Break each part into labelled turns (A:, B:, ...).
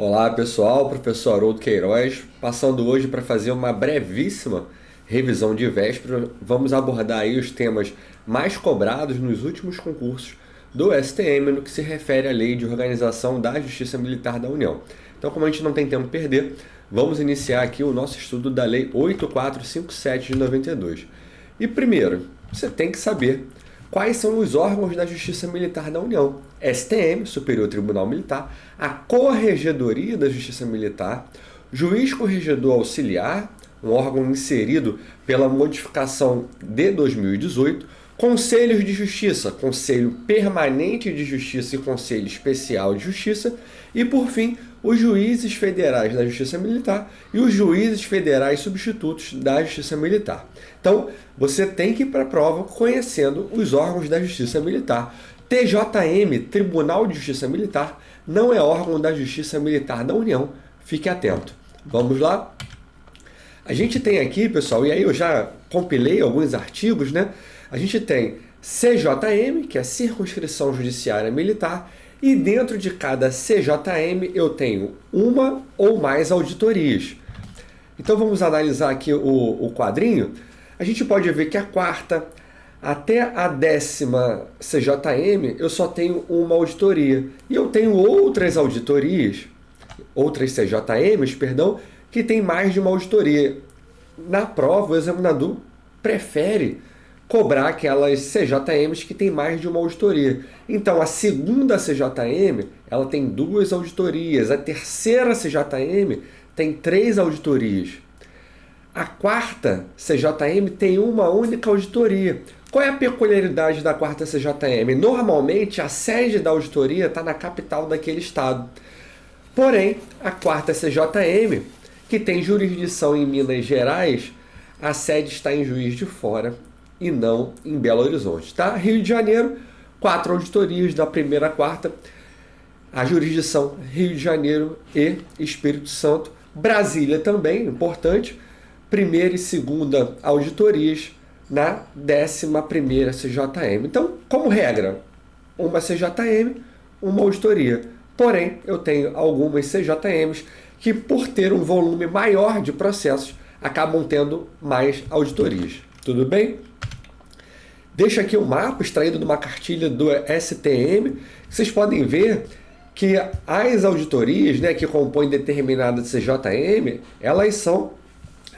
A: Olá pessoal, professor Haroldo Queiroz, passando hoje para fazer uma brevíssima revisão de véspera. Vamos abordar aí os temas mais cobrados nos últimos concursos do STM no que se refere à Lei de Organização da Justiça Militar da União. Então, como a gente não tem tempo a perder, vamos iniciar aqui o nosso estudo da Lei 8457 de 92. E primeiro, você tem que saber quais são os órgãos da Justiça Militar da União: STM, Superior Tribunal Militar, a Corregedoria da Justiça Militar, Juiz Corregedor Auxiliar, um órgão inserido pela modificação de 2018, Conselhos de Justiça, Conselho Permanente de Justiça e Conselho Especial de Justiça, e, por fim, os juízes federais da Justiça Militar e os juízes federais substitutos da Justiça Militar. Então, você tem que ir para a prova conhecendo os órgãos da Justiça Militar. TJM, Tribunal de Justiça Militar, não é órgão da Justiça Militar da União. Fique atento. Vamos lá? A gente tem aqui, pessoal, e aí eu já compilei alguns artigos, né? A gente tem CJM, que é Circunscrição Judiciária Militar, e dentro de cada CJM eu tenho uma ou mais auditorias. Então vamos analisar aqui o quadrinho. A gente pode ver que a quarta até a 10ª CJM eu só tenho uma auditoria. E eu tenho outras auditorias, outras CJMs, perdão, que tem mais de uma auditoria. Na prova, o examinador prefere cobrar aquelas CJMs que tem mais de uma auditoria. Então, a segunda CJM, ela tem 2 auditorias. A terceira CJM tem 3 auditorias. A quarta CJM tem uma única auditoria. Qual é a peculiaridade da quarta CJM? Normalmente, a sede da auditoria está na capital daquele estado. Porém, a quarta CJM, que tem jurisdição em Minas Gerais, a sede está em Juiz de Fora e não em Belo Horizonte, tá? Rio de Janeiro, 4 auditorias da primeira à quarta, a jurisdição Rio de Janeiro e Espírito Santo. Brasília também, importante, primeira e segunda auditorias na 11ª CJM. Então, como regra, uma CJM, uma auditoria. Porém, eu tenho algumas CJMs que, por ter um volume maior de processos, acabam tendo mais auditorias. Tudo bem? Deixo aqui um mapa extraído de uma cartilha do STM. Vocês podem ver que as auditorias, né, que compõem determinada CJM, elas são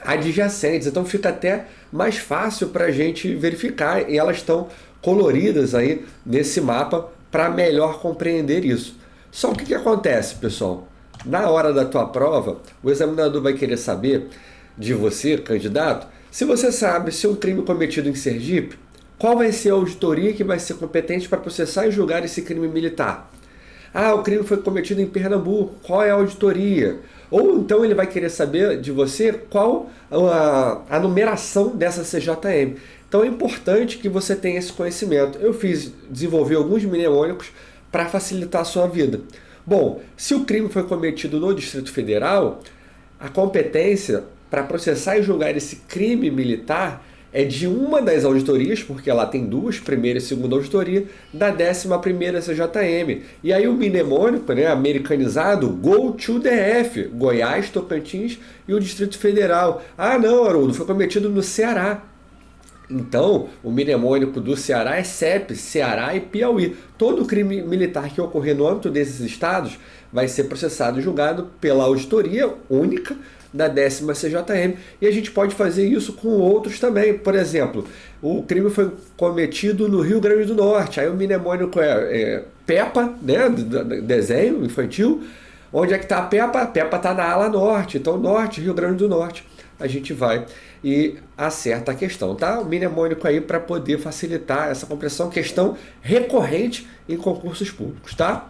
A: adjacentes, então fica até mais fácil para a gente verificar, e elas estão coloridas aí nesse mapa para melhor compreender isso. Só o que acontece, pessoal? Na hora da tua prova, o examinador vai querer saber de você, candidato, se você sabe se um crime cometido em Sergipe, qual vai ser a auditoria que vai ser competente para processar e julgar esse crime militar? Ah, o crime foi cometido em Pernambuco, qual é a auditoria? Ou então ele vai querer saber de você qual a numeração dessa CJM. Então é importante que você tenha esse conhecimento. Eu desenvolvi alguns mnemônicos para facilitar a sua vida. Bom, se o crime foi cometido no Distrito Federal, a competência para processar e julgar esse crime militar é de uma das auditorias, porque ela tem 2, primeira e segunda auditoria, da 11ª CJM. E aí o mnemônico, né, americanizado, go to DF, Goiás, Tocantins e o Distrito Federal. Ah, não, Haroldo, foi cometido no Ceará. Então, o mnemônico do Ceará é CEP, Ceará e Piauí. Todo crime militar que ocorrer no âmbito desses estados vai ser processado e julgado pela auditoria única da 10ª CJM. E a gente pode fazer isso com outros também. Por exemplo, o crime foi cometido no Rio Grande do Norte. Aí o mnemônico é Peppa, né, do desenho infantil. Onde é que está a Peppa? A Peppa está na ala norte. Então, norte, Rio Grande do Norte. A gente vai e acerta a questão, tá? O mnemônico aí para poder facilitar essa compreensão, questão recorrente em concursos públicos, tá?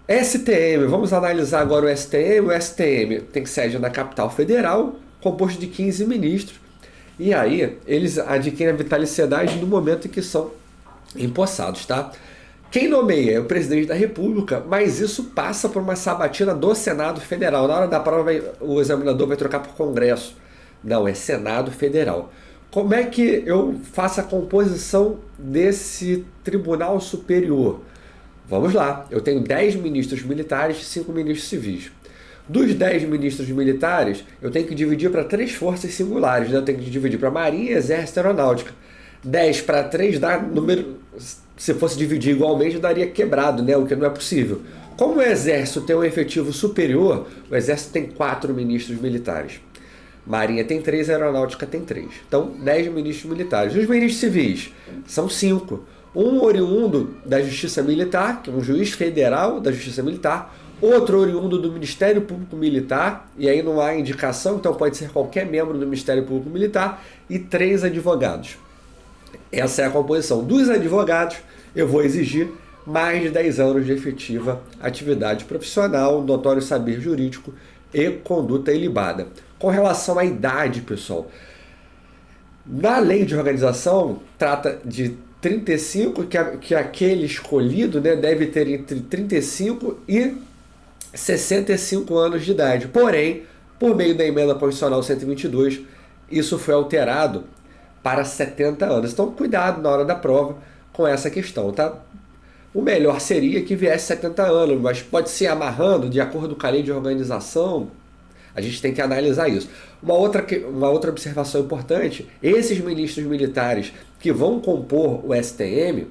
A: STM, vamos analisar agora o STM. O STM tem sede na capital federal, composto de 15 ministros, e aí eles adquirem a vitaliciedade no momento em que são empossados, tá? Quem nomeia é o presidente da República, mas isso passa por uma sabatina do Senado Federal. Na hora da prova, o examinador vai trocar por Congresso. Não, é Senado Federal. Como é que eu faço a composição desse Tribunal Superior? Vamos lá, eu tenho 10 ministros militares e 5 ministros civis. Dos 10 ministros militares, eu tenho que dividir para 3 forças singulares, né? Eu tenho que dividir para Marinha, Exército e Aeronáutica. 10 para 3 dá número... Se fosse dividir igualmente, daria quebrado, né? O que não é possível. Como o Exército tem um efetivo superior, o Exército tem 4 ministros militares. Marinha tem 3, a Aeronáutica tem 3. Então, 10 ministros militares. Os ministros civis são 5. Um oriundo da Justiça Militar, que é um juiz federal da Justiça Militar, outro oriundo do Ministério Público Militar, e aí não há indicação, então pode ser qualquer membro do Ministério Público Militar, e 3 advogados. Essa é a composição. Dos advogados, eu vou exigir mais de 10 anos de efetiva atividade profissional, notório saber jurídico e conduta ilibada. Com relação à idade, pessoal, na lei de organização, trata de 35, que aquele escolhido, né, deve ter entre 35 e 65 anos de idade. Porém, por meio da emenda constitucional 122, isso foi alterado para 70 anos. Então, cuidado na hora da prova com essa questão, tá? O melhor seria que viesse 70 anos, mas pode ser amarrando de acordo com a lei de organização. A gente tem que analisar isso. Uma outra observação importante, esses ministros militares que vão compor o STM,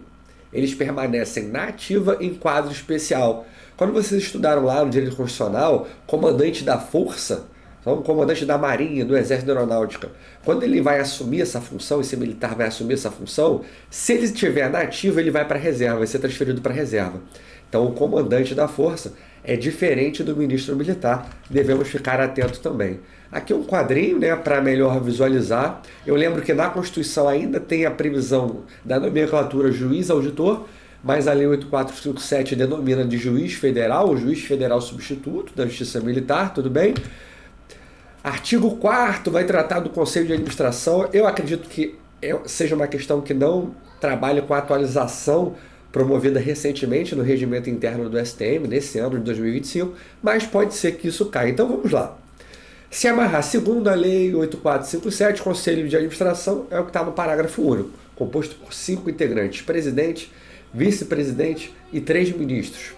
A: eles permanecem na ativa em quadro especial. Quando vocês estudaram lá no Direito Constitucional, comandante da Força, então, comandante da Marinha, do Exército da Aeronáutica, quando ele vai assumir essa função, esse militar vai assumir essa função, se ele estiver na ativa, ele vai para a reserva, vai ser transferido para a reserva. Então, o comandante da força é diferente do ministro militar, devemos ficar atentos também. Aqui um quadrinho, né, para melhor visualizar. Eu lembro que na Constituição ainda tem a previsão da nomenclatura juiz-auditor, mas a Lei 8457 denomina de juiz federal, o juiz federal substituto da Justiça Militar, tudo bem? Artigo 4º vai tratar do Conselho de Administração. Eu acredito que seja uma questão que não trabalha com a atualização promovida recentemente no regimento interno do STM, nesse ano de 2025, mas pode ser que isso caia. Então vamos lá. Se amarrar segundo a Lei 8457, Conselho de Administração é o que está no parágrafo único, composto por 5 integrantes, presidente, vice-presidente e 3 ministros.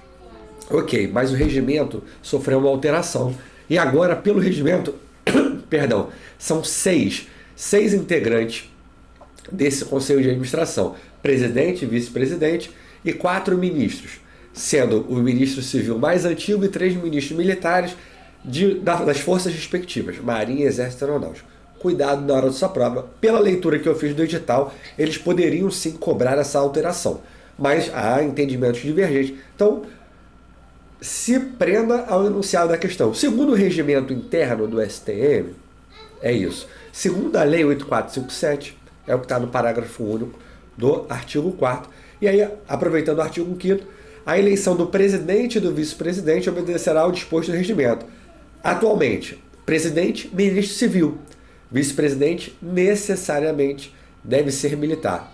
A: Ok, mas o regimento sofreu uma alteração. E agora, pelo regimento, perdão, são 6 integrantes desse Conselho de Administração, presidente, vice-presidente e 4 ministros, sendo o ministro civil mais antigo e 3 ministros militares das forças respectivas, Marinha, Exército e Aeronáutica. Cuidado na hora da sua prova. Pela leitura que eu fiz do edital, eles poderiam sim cobrar essa alteração, mas há entendimentos divergentes. Então, se prenda ao enunciado da questão. Segundo o regimento interno do STM, é isso. Segundo a Lei 8457, é o que está no parágrafo único do artigo 4º. E aí, aproveitando o artigo 5º, a eleição do presidente e do vice-presidente obedecerá ao disposto do regimento. Atualmente, presidente, ministro civil. Vice-presidente, necessariamente, deve ser militar.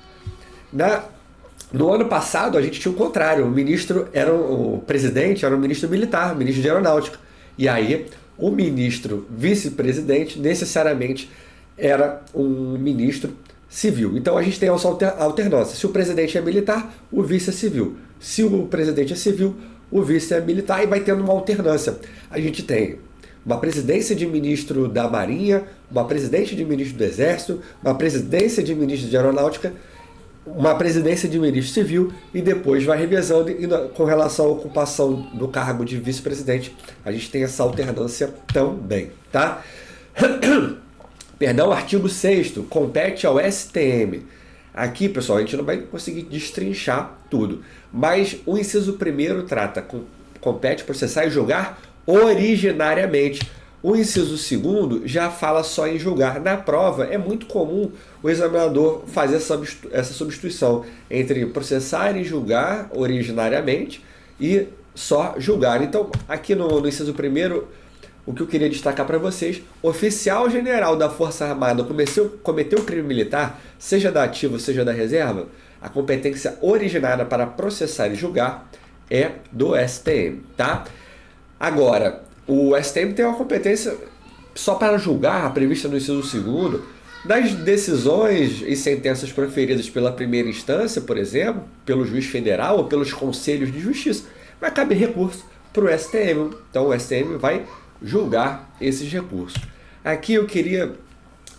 A: No ano passado, a gente tinha o contrário. O presidente era um ministro militar, ministro de aeronáutica. E aí, o ministro vice-presidente, necessariamente, era um ministro civil. Então, a gente tem essa alternância. Se o presidente é militar, o vice é civil. Se o presidente é civil, o vice é militar, e vai tendo uma alternância. A gente tem uma presidência de ministro da Marinha, uma presidência de ministro do Exército, uma presidência de ministro de Aeronáutica, uma presidência de ministro civil, e depois vai revezando, e com relação à ocupação do cargo de vice-presidente, a gente tem essa alternância também, tá? Perdão, artigo 6º, compete ao STM. Aqui, pessoal, a gente não vai conseguir destrinchar tudo, mas o inciso 1º trata, compete processar e julgar originariamente. O inciso 2º já fala só em julgar. Na prova, é muito comum o examinador fazer essa substituição entre processar e julgar originariamente e só julgar. Então, aqui no inciso 1º, o que eu queria destacar para vocês: oficial general da Força Armada cometeu crime militar, seja da ativa, seja da reserva, a competência originária para processar e julgar é do STM, tá? Agora, o STM tem uma competência só para julgar, prevista no inciso 2º, Das decisões e sentenças proferidas pela primeira instância, por exemplo, pelo juiz federal ou pelos conselhos de justiça, vai caber recurso para o STM. Então o STM vai julgar esses recursos. Aqui eu queria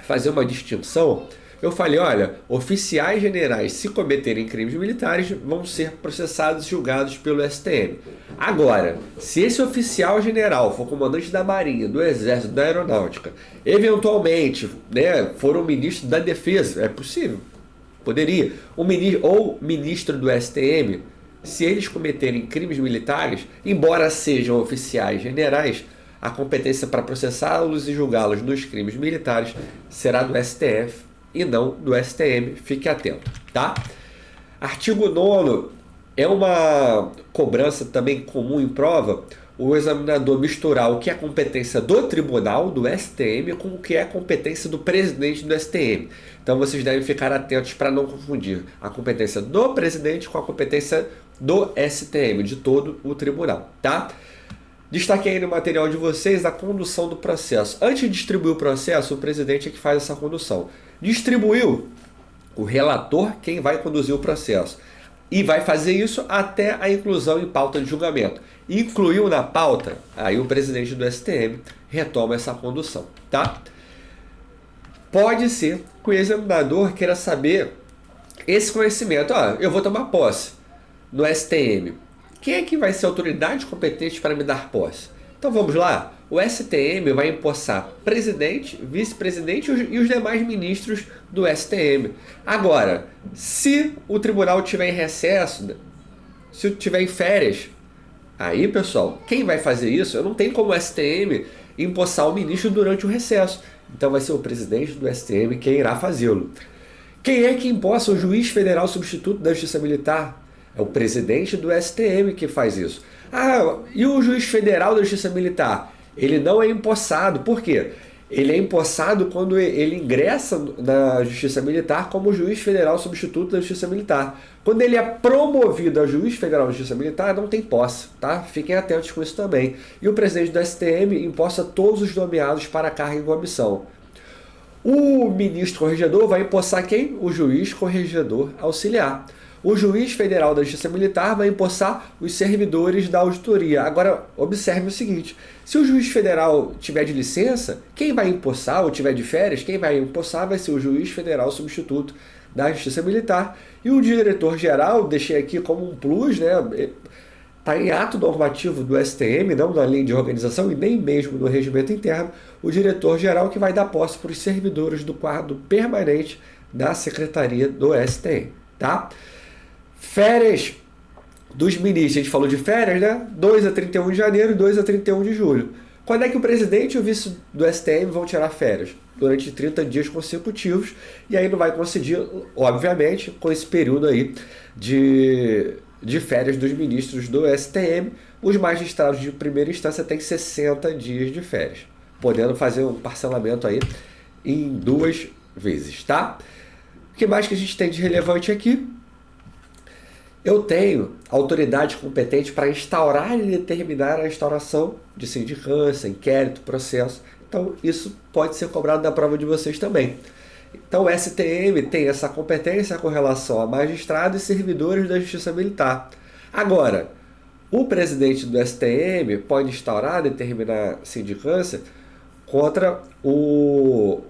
A: fazer uma distinção. Eu falei, olha, oficiais generais, se cometerem crimes militares, vão ser processados e julgados pelo STM. Agora, se esse oficial general for comandante da Marinha, do Exército, da Aeronáutica, eventualmente, né, for um ministro da Defesa, é possível, poderia, ou ministro do STM, se eles cometerem crimes militares, embora sejam oficiais generais, a competência para processá-los e julgá-los nos crimes militares será do STF e não do STM, fique atento, tá? Artigo 9º, é uma cobrança também comum em prova, o examinador misturar o que é competência do tribunal, do STM, com o que é competência do presidente do STM. Então vocês devem ficar atentos para não confundir a competência do presidente com a competência do STM, de todo o tribunal, tá? Destaquei aí no material de vocês a condução do processo. Antes de distribuir o processo, o presidente é que faz essa condução. Distribuiu, o relator, quem vai conduzir o processo. E vai fazer isso até a inclusão em pauta de julgamento. Incluiu na pauta, aí o presidente do STM retoma essa condução, tá? Pode ser que o examinador queira saber esse conhecimento. Eu vou tomar posse no STM. Quem é que vai ser a autoridade competente para me dar posse? Então vamos lá. O STM vai empossar presidente, vice-presidente e os demais ministros do STM. Agora, se o tribunal tiver em recesso, se tiver em férias, aí, pessoal, quem vai fazer isso? Eu não tenho como o STM empossar o ministro durante o recesso. Então vai ser o presidente do STM quem irá fazê-lo. Quem é que empossa o juiz federal substituto da Justiça Militar? É o presidente do STM que faz isso. E o juiz federal da Justiça Militar? Ele não é empossado. Por quê? Ele é empossado quando ele ingressa na Justiça Militar como juiz federal substituto da Justiça Militar. Quando ele é promovido a juiz federal da Justiça Militar, não tem posse, tá? Fiquem atentos com isso também. E o presidente do STM empossa todos os nomeados para a carga em comissão. O ministro corregedor vai empossar quem? O juiz corregedor auxiliar. O juiz federal da Justiça Militar vai empossar os servidores da auditoria. Agora, observe o seguinte, se o juiz federal tiver de licença, quem vai empossar, ou tiver de férias, quem vai empossar vai ser o juiz federal substituto da Justiça Militar. E o diretor-geral, deixei aqui como um plus, né? Está em ato normativo do STM, não na lei de organização e nem mesmo no regimento interno, o diretor-geral que vai dar posse para os servidores do quadro permanente da Secretaria do STM, tá? Férias dos ministros, a gente falou de férias, né? 2 a 31 de janeiro e 2 a 31 de julho. Quando é que o presidente e o vice do STM vão tirar férias? Durante 30 dias consecutivos, e aí não vai coincidir, obviamente, com esse período aí de férias dos ministros do STM. Os magistrados de primeira instância têm 60 dias de férias, podendo fazer um parcelamento aí em 2 vezes, tá? O que mais que a gente tem de relevante aqui? Eu tenho autoridade competente para instaurar e determinar a instauração de sindicância, inquérito, processo. Então, isso pode ser cobrado da prova de vocês também. Então, o STM tem essa competência com relação a magistrados e servidores da Justiça Militar. Agora, o presidente do STM pode instaurar, determinar sindicância contra o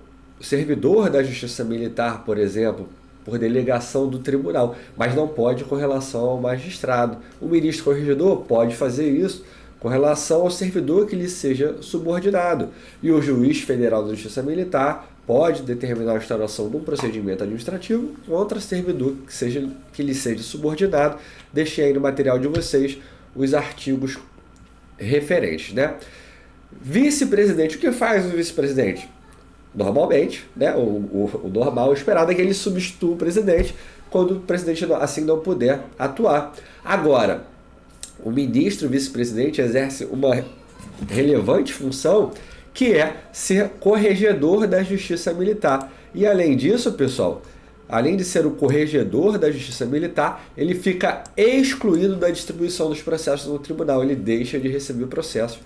A: servidor da Justiça Militar, por exemplo, por delegação do tribunal, mas não pode com relação ao magistrado. O ministro corregedor pode fazer isso com relação ao servidor que lhe seja subordinado. E o juiz federal da Justiça Militar pode determinar a instauração de um procedimento administrativo contra servidor que lhe seja subordinado. Deixei aí no material de vocês os artigos referentes, né? Vice-presidente, o que faz o vice-presidente? Normalmente, né, o normal, o esperado é que ele substitua o presidente quando o presidente assim não puder atuar. Agora, o ministro, o vice-presidente, exerce uma relevante função que é ser corregedor da Justiça Militar. E além disso, pessoal, além de ser o corregedor da Justiça Militar, ele fica excluído da distribuição dos processos no tribunal. Ele deixa de receber o processo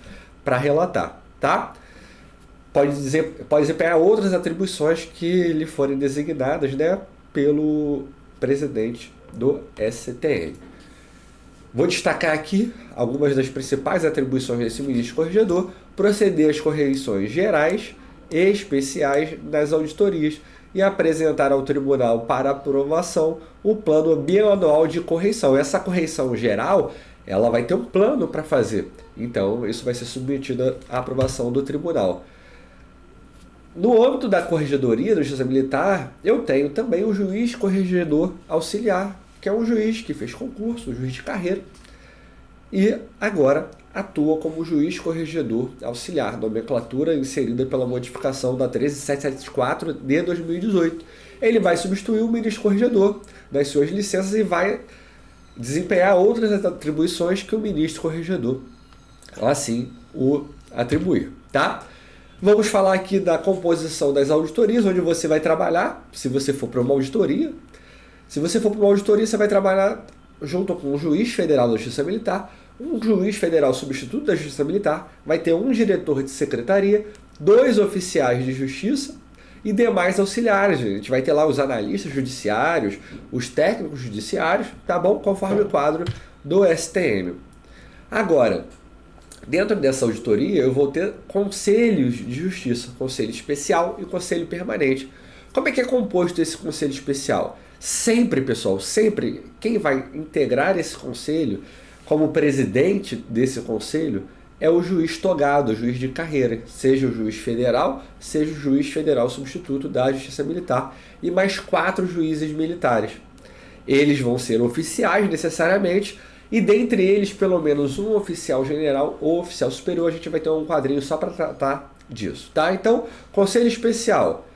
A: para relatar, tá? pode desempenhar outras atribuições que lhe forem designadas, né, pelo presidente do STM. Vou destacar aqui algumas das principais atribuições desse ministro corregedor: proceder às correições gerais e especiais das auditorias e apresentar ao tribunal para aprovação o plano bianual de correição. Essa correição geral, ela vai ter um plano para fazer, então isso vai ser submetido à aprovação do tribunal. No âmbito da corregedoria da Justiça Militar, eu tenho também o juiz corregedor auxiliar, que é um juiz que fez concurso, um juiz de carreira, e agora atua como juiz corregedor auxiliar, nomenclatura inserida pela modificação da 13774 de 2018. Ele vai substituir o ministro corregedor nas suas licenças e vai desempenhar outras atribuições que o ministro corregedor assim o atribuir, tá? Vamos falar aqui da composição das auditorias, onde você vai trabalhar, se você for para uma auditoria. Se você for para uma auditoria, você vai trabalhar junto com um juiz federal da Justiça Militar, um juiz federal substituto da Justiça Militar, vai ter um diretor de secretaria, 2 oficiais de justiça e demais auxiliares. A gente vai ter lá os analistas judiciários, os técnicos judiciários, tá bom? Conforme o quadro do STM. Agora, dentro dessa auditoria, eu vou ter conselhos de justiça, conselho especial e conselho permanente. Como é que é composto esse conselho especial? Sempre, pessoal, sempre, quem vai integrar esse conselho como presidente desse conselho é o juiz togado, o juiz de carreira, seja o juiz federal, seja o juiz federal substituto da Justiça Militar e mais 4 juízes militares. Eles vão ser oficiais necessariamente e dentre eles pelo menos um oficial general ou oficial superior. A gente vai ter um quadrinho só para tratar disso, tá? Então, conselho especial,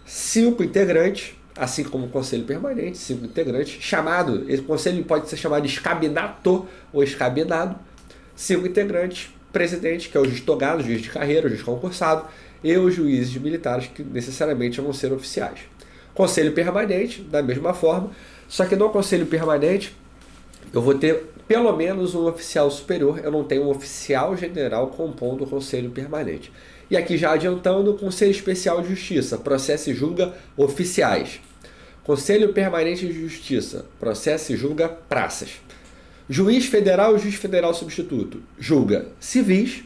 A: 5 integrantes, assim como o conselho permanente, 5 integrantes, chamado, esse conselho pode ser chamado escabinato ou escabinado, 5 integrantes, presidente, que é o juiz togado, juiz de carreira, o juiz concursado, e os juízes militares, que necessariamente vão ser oficiais. Conselho permanente, da mesma forma, só que no conselho permanente, eu vou ter pelo menos um oficial superior, eu não tenho um oficial general compondo o conselho permanente. E aqui já adiantando, o Conselho Especial de Justiça, processa e julga oficiais. Conselho Permanente de Justiça, processa e julga praças. Juiz federal e juiz federal substituto, julga civis.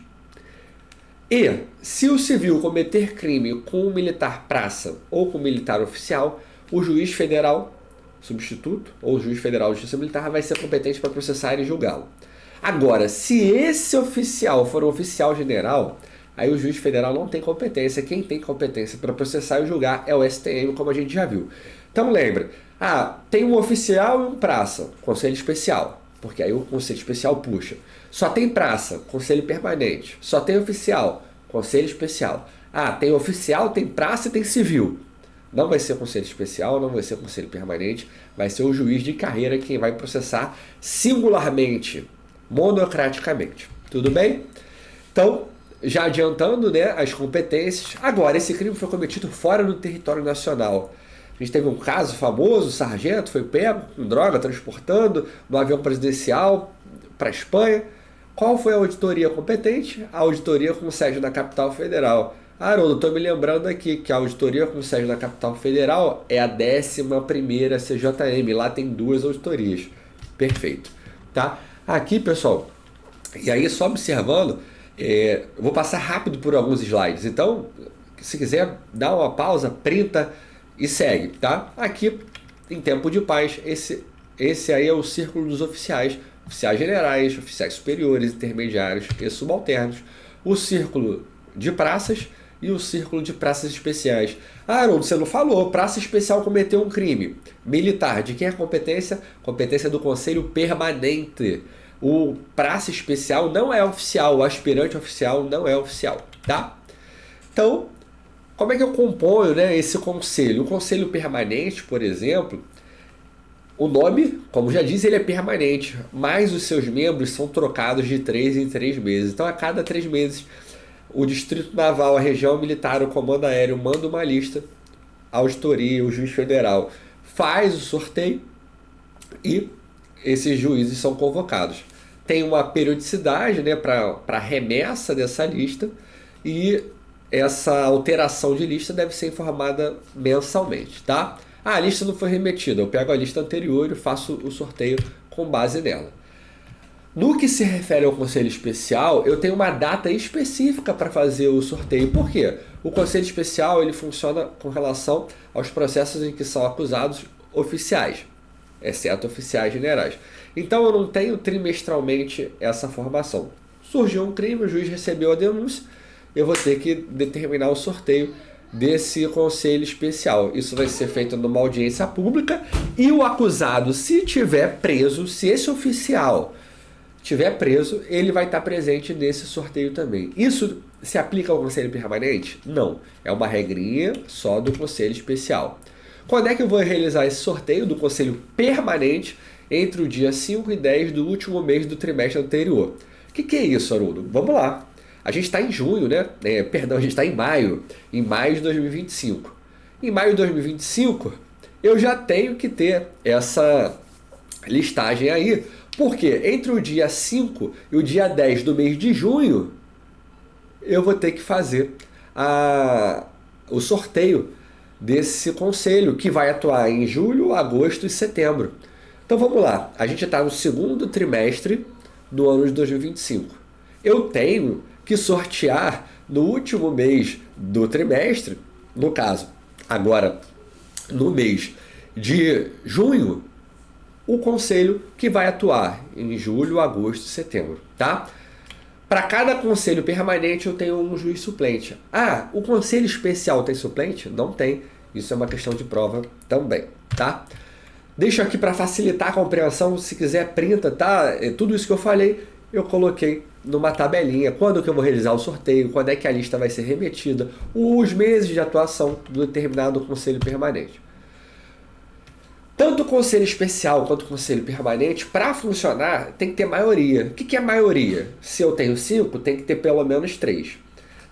A: E, se o civil cometer crime com um militar praça ou com um militar oficial, o juiz federal substituto ou juiz federal de justiça militar vai ser competente para processar e julgá-lo. Agora, se esse oficial for um oficial general, aí o juiz federal não tem competência. Quem tem competência para processar e julgar é o STM, como a gente já viu. Então lembra, tem um oficial e um praça, conselho especial, porque aí o conselho especial puxa. Só tem praça, conselho permanente. Só tem oficial, conselho especial. Tem oficial, tem praça e tem civil. Não vai ser conselho especial, não vai ser conselho permanente, vai ser o juiz de carreira quem vai processar singularmente, monocraticamente. Tudo bem? Então, já adiantando, né, as competências. Agora, esse crime foi cometido fora do território nacional. A gente teve um caso famoso, o sargento foi pego com droga, transportando no avião presidencial para a Espanha. Qual foi a auditoria competente? A auditoria com sede na capital federal. Haroldo, estou me lembrando aqui que a auditoria com sede na capital federal é a 11ª CJM. Lá tem 2 auditorias. Perfeito. Tá? Aqui, pessoal, e aí só observando, eu vou passar rápido por alguns slides. Então, se quiser, dá uma pausa, printa e segue, tá? Aqui, em tempo de paz, esse aí é o círculo dos oficiais. Oficiais generais, oficiais superiores, intermediários e subalternos. O círculo de praças e o círculo de praças especiais. Haroldo, você não falou, praça especial cometeu um crime militar. De quem é a competência? Competência do Conselho Permanente. O praça especial não é oficial, o aspirante oficial não é oficial, tá? Então, como é que eu componho, né, esse conselho? O Conselho Permanente, por exemplo, o nome, como já diz, ele é permanente, mas os seus membros são trocados de 3 em 3 meses. Então, a cada 3 meses, o Distrito Naval, a Região Militar, o Comando Aéreo manda uma lista, a auditoria, o juiz federal faz o sorteio e esses juízes são convocados. Tem uma periodicidade, né, para remessa dessa lista e essa alteração de lista deve ser informada mensalmente, tá? A lista não foi remetida, eu pego a lista anterior e faço o sorteio com base nela. No que se refere ao Conselho Especial, eu tenho uma data específica para fazer o sorteio. Por quê? O Conselho Especial ele funciona com relação aos processos em que são acusados oficiais, exceto oficiais generais. Então eu não tenho trimestralmente essa formação. Surgiu um crime, o juiz recebeu a denúncia, eu vou ter que determinar o sorteio desse Conselho Especial. Isso vai ser feito numa audiência pública e o acusado, se tiver preso, se esse oficial estiver preso, ele vai estar presente nesse sorteio também. Isso se aplica ao Conselho Permanente? Não. É uma regrinha só do Conselho Especial. Quando é que eu vou realizar esse sorteio do Conselho Permanente? Entre o dia 5 e 10 do último mês do trimestre anterior. O que é isso, Haroldo? Vamos lá. A gente está em junho, né? Perdão, a gente está em maio. Em maio de 2025. Em maio de 2025, eu já tenho que ter essa listagem aí, porque entre o dia 5 e o dia 10 do mês de junho, eu vou ter que fazer o sorteio desse conselho, que vai atuar em julho, agosto e setembro. Então vamos lá, a gente está no segundo trimestre do ano de 2025. Eu tenho que sortear no último mês do trimestre, no caso, agora no mês de junho, o conselho que vai atuar em julho, agosto e setembro, tá? Para cada conselho permanente eu tenho um juiz suplente. Ah, o conselho especial tem suplente? Não tem. Isso é uma questão de prova também, tá? Deixo aqui para facilitar a compreensão, se quiser printa, tá? Tudo isso que eu falei, eu coloquei numa tabelinha. Quando que eu vou realizar o sorteio, quando é que a lista vai ser remetida, os meses de atuação do determinado conselho permanente. Tanto o conselho especial quanto o conselho permanente, para funcionar, tem que ter maioria. O que é maioria? Se eu tenho 5, tem que ter pelo menos 3.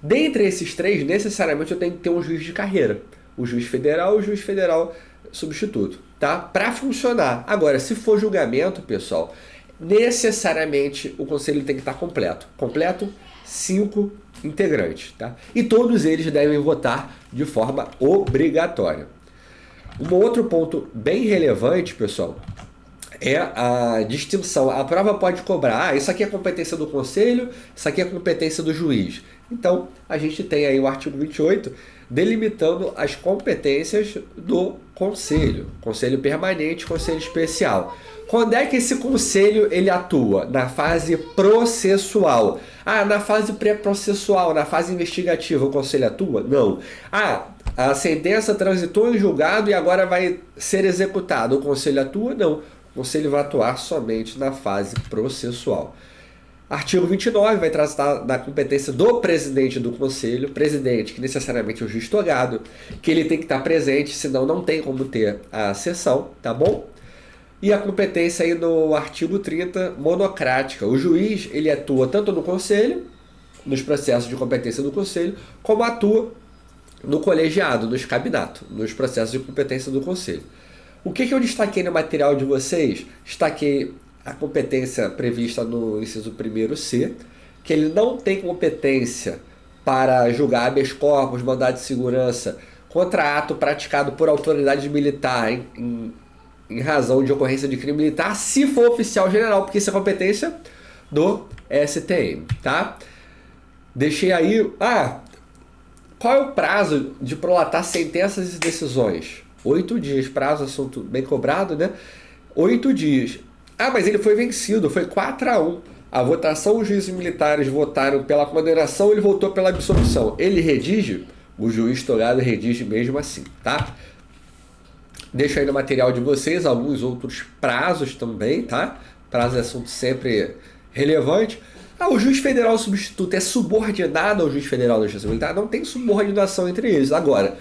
A: Dentre esses 3, necessariamente eu tenho que ter um juiz de carreira. O juiz federal e o juiz federal substituto, tá? Para funcionar. Agora, se for julgamento, pessoal, necessariamente o conselho tem que estar completo. Completo, 5 integrantes, tá? E todos eles devem votar de forma obrigatória. Um outro ponto bem relevante, pessoal, é a distinção. A prova pode cobrar, isso aqui é competência do conselho, isso aqui é competência do juiz. Então, a gente tem aí o artigo 28 delimitando as competências do conselho. Conselho permanente, conselho especial. Quando é que esse conselho ele atua? Na fase processual. Ah, na fase pré-processual, na fase investigativa o conselho atua? Não. Ah, a sentença transitou em julgado e agora vai ser executada. O conselho atua? Não. O conselho vai atuar somente na fase processual. Artigo 29 vai tratar da competência do presidente do conselho, presidente, que necessariamente é o juiz togado, que ele tem que estar presente, senão não tem como ter a sessão, tá bom? E a competência aí no artigo 30, monocrática. O juiz, ele atua tanto no conselho, nos processos de competência do conselho, como atua no colegiado, no escabinato, nos processos de competência do conselho. O que eu destaquei no material de vocês? Destaquei a competência prevista no inciso 1º-C, que ele não tem competência para julgar habeas corpus, mandado de segurança, contra ato praticado por autoridade militar em razão de ocorrência de crime militar, se for oficial general, porque isso é competência do STM, tá? Deixei aí... qual é o prazo de prolatar sentenças e decisões? 8 dias, prazo, assunto bem cobrado, né? 8 dias. Mas ele foi vencido, foi 4-1. A votação, os juízes militares votaram pela condenação, ele votou pela absolução. Ele redige? O juiz togado redige mesmo assim, tá? Deixo aí no material de vocês alguns outros prazos também, tá? Prazo é assunto sempre relevante. O juiz federal substituto é subordinado ao juiz federal da Justiça Militar? Não tem subordinação entre eles. Agora,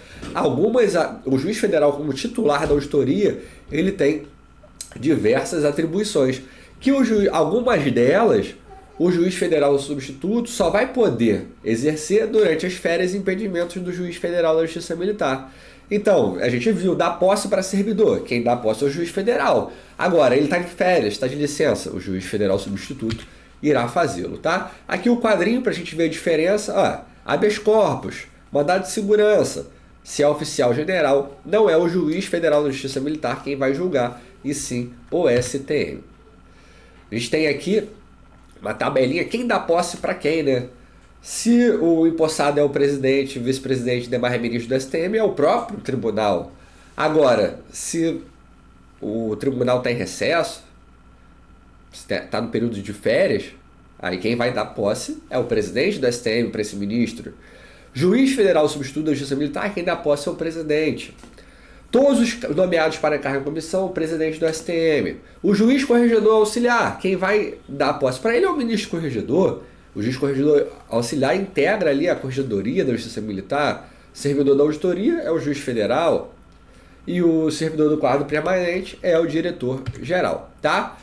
A: o juiz federal como titular da auditoria, ele tem diversas atribuições, que algumas delas o juiz federal substituto só vai poder exercer durante as férias e impedimentos do juiz federal da Justiça Militar. Então, a gente viu, dá posse para servidor, quem dá posse é o juiz federal. Agora, ele está de férias, está de licença, o juiz federal substituto irá fazê-lo, tá? Aqui o quadrinho para a gente ver a diferença, habeas corpus, Mandado de segurança. Se é oficial general, não é o juiz federal da Justiça Militar quem vai julgar, e sim o STM. A gente tem aqui uma tabelinha, quem dá posse para quem, né? Se o empossado é o presidente, o vice-presidente, demais ministro do STM, é o próprio tribunal. Agora, se o tribunal está em recesso, está no período de férias, aí quem vai dar posse é o presidente do STM para esse ministro. Juiz federal substituto da Justiça Militar, quem dá posse é o presidente. Todos os nomeados para a cargo em comissão, o presidente do STM. O juiz corregedor auxiliar, quem vai dar posse para ele é o ministro corregedor. O juiz corregedor auxiliar integra ali a corregedoria da Justiça Militar. O servidor da auditoria é o juiz federal. E o servidor do quadro permanente é o diretor-geral, tá?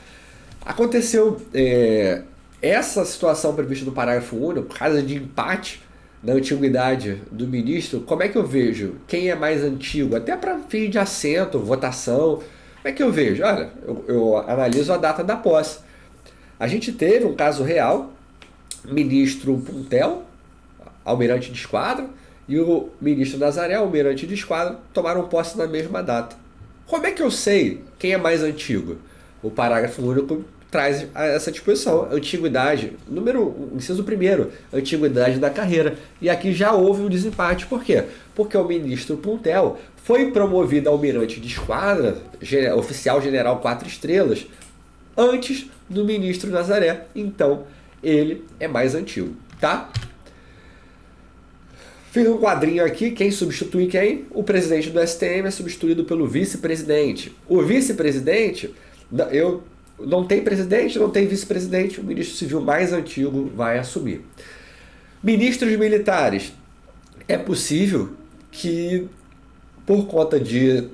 A: Aconteceu essa situação prevista no parágrafo único, caso de empate na antiguidade do ministro. Como é que eu vejo quem é mais antigo? Até para fim de assento, votação. Como é que eu vejo? Olha, eu analiso a data da posse. A gente teve um caso real, ministro Puntel, almirante de esquadra, e o ministro Nazaré, almirante de esquadra, tomaram posse na mesma data. Como é que eu sei quem é mais antigo? O parágrafo único traz essa disposição, antiguidade, inciso 1º, antiguidade da carreira. E aqui já houve um desempate. Por quê? Porque o ministro Puntel foi promovido a almirante de esquadra, oficial general 4 estrelas, antes do ministro Nazaré. Então, ele é mais antigo, tá? Fiz um quadrinho aqui, quem substitui quem? O presidente do STM é substituído pelo vice-presidente. O vice-presidente, não tem presidente, não tem vice-presidente, o ministro civil mais antigo vai assumir. Ministros militares, é possível que, por conta de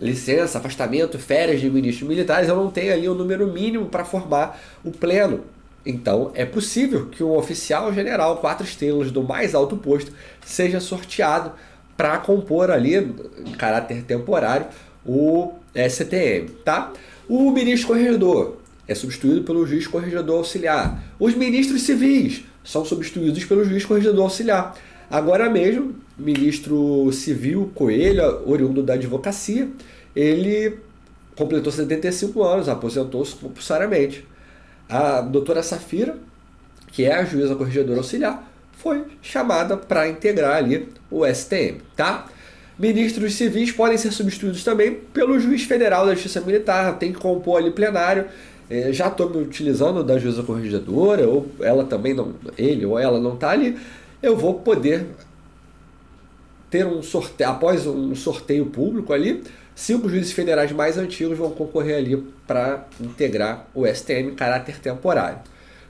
A: licença, afastamento, férias de ministros militares, eu não tenha ali o número mínimo para formar o pleno. Então, é possível que um oficial general 4 estrelas do mais alto posto seja sorteado para compor ali, em caráter temporário, o STM, tá? O ministro corregedor é substituído pelo juiz corregedor auxiliar. Os ministros civis são substituídos pelo juiz corregedor auxiliar. Agora mesmo, ministro civil Coelho, oriundo da advocacia, ele completou 75 anos, aposentou-se compulsoriamente. A doutora Safira, que é a juíza corregedora auxiliar, foi chamada para integrar ali o STM, tá? Ministros civis podem ser substituídos também pelo juiz federal da Justiça Militar, tem que compor ali plenário. Já estou me utilizando da juíza corregedora, ou ela também não, ele ou ela não está ali, eu vou poder ter um sorteio, após um sorteio público ali, 5 juízes federais mais antigos vão concorrer ali para integrar o STM em caráter temporário.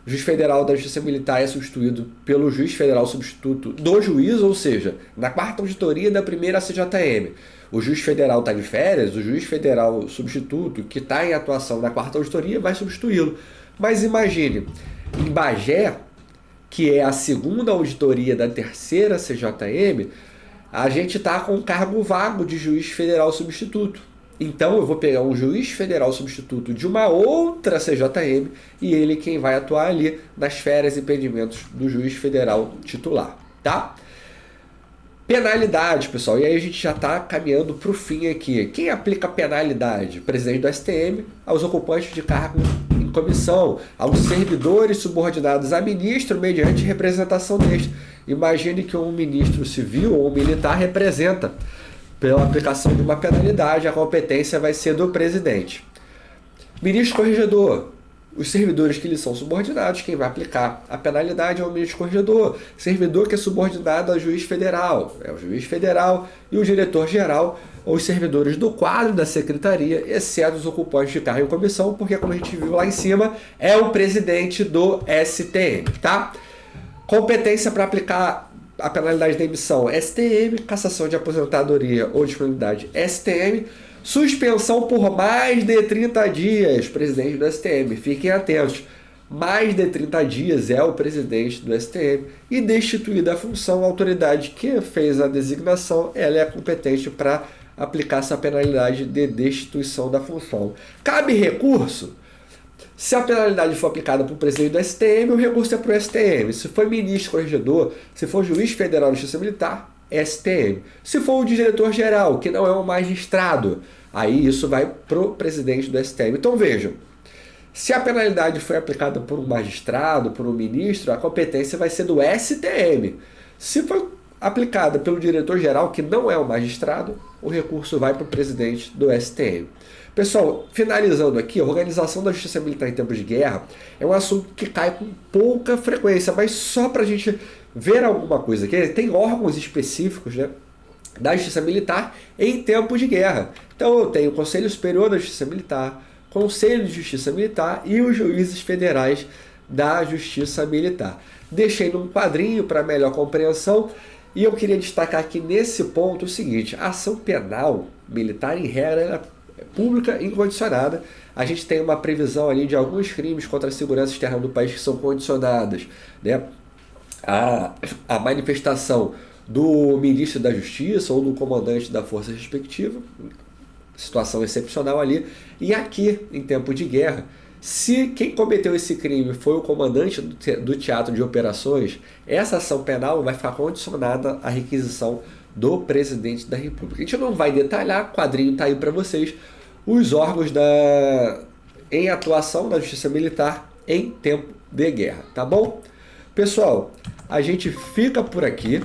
A: O juiz federal da Justiça Militar é substituído pelo juiz federal substituto do juiz, ou seja, na 4ª auditoria da 1ª CJM. O juiz federal está de férias, o juiz federal substituto que está em atuação na 4ª auditoria vai substituí-lo. Mas imagine, em Bagé, que é a 2ª auditoria da 3ª CJM, a gente está com um cargo vago de juiz federal substituto. Então eu vou pegar um juiz federal substituto de uma outra CJM e ele quem vai atuar ali nas férias e impedimentos do juiz federal titular, tá? Penalidade, pessoal, e aí a gente já está caminhando para o fim aqui. Quem aplica penalidade? Presidente do STM, aos ocupantes de cargo em comissão, aos servidores subordinados a ministro mediante representação deste. Imagine que um ministro civil ou um militar representa. Pela aplicação de uma penalidade, a competência vai ser do presidente. Ministro corregedor, os servidores que lhe são subordinados, quem vai aplicar a penalidade é o ministro corregedor. Servidor que é subordinado ao juiz federal, é o juiz federal e o diretor-geral, ou os servidores do quadro da secretaria, exceto os ocupantes de cargo em comissão, porque, como a gente viu lá em cima, é o presidente do STM, tá? Competência para aplicar a penalidade de demissão, STM, cassação de aposentadoria ou disponibilidade, STM, suspensão por mais de 30 dias, presidente do STM, fiquem atentos, mais de 30 dias é o presidente do STM, e destituída a função, a autoridade que fez a designação, ela é competente para aplicar essa penalidade de destituição da função. Cabe recurso? Se a penalidade for aplicada para o presidente do STM, o recurso é para o STM. Se for ministro corregedor, se for juiz federal de Justiça Militar, STM. Se for o diretor-geral, que não é um magistrado, aí isso vai para o presidente do STM. Então vejam, se a penalidade foi aplicada por um magistrado, por um ministro, a competência vai ser do STM. Se foi aplicada pelo diretor-geral, que não é um magistrado, o recurso vai para o presidente do STM. Pessoal, finalizando aqui, a organização da justiça militar em tempos de guerra é um assunto que cai com pouca frequência, mas só para a gente ver alguma coisa aqui, tem órgãos específicos, né, da justiça militar em tempos de guerra. Então eu tenho o Conselho Superior da Justiça Militar, Conselho de Justiça Militar e os juízes federais da Justiça Militar. Deixei num quadrinho para melhor compreensão e eu queria destacar aqui nesse ponto o seguinte: a ação penal militar, em regra, é pública e incondicionada. A gente tem uma previsão ali de alguns crimes contra a segurança externa do país que são condicionadas, né, a manifestação do ministro da Justiça ou do comandante da força respectiva, situação excepcional ali. E aqui, em tempo de guerra, se quem cometeu esse crime foi o comandante do teatro de operações, essa ação penal vai ficar condicionada à requisição do presidente da República. A gente não vai detalhar, o quadrinho está aí para vocês, os órgãos em atuação da Justiça Militar em tempo de guerra, tá bom? Pessoal, a gente fica por aqui.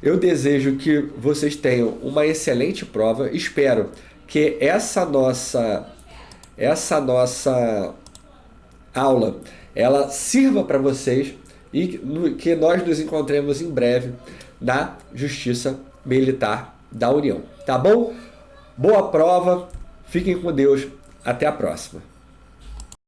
A: Eu desejo que vocês tenham uma excelente prova. Espero que essa nossa aula ela sirva para vocês e que nós nos encontremos em breve na Justiça Militar da União. Tá bom? Boa prova, fiquem com Deus, até a próxima.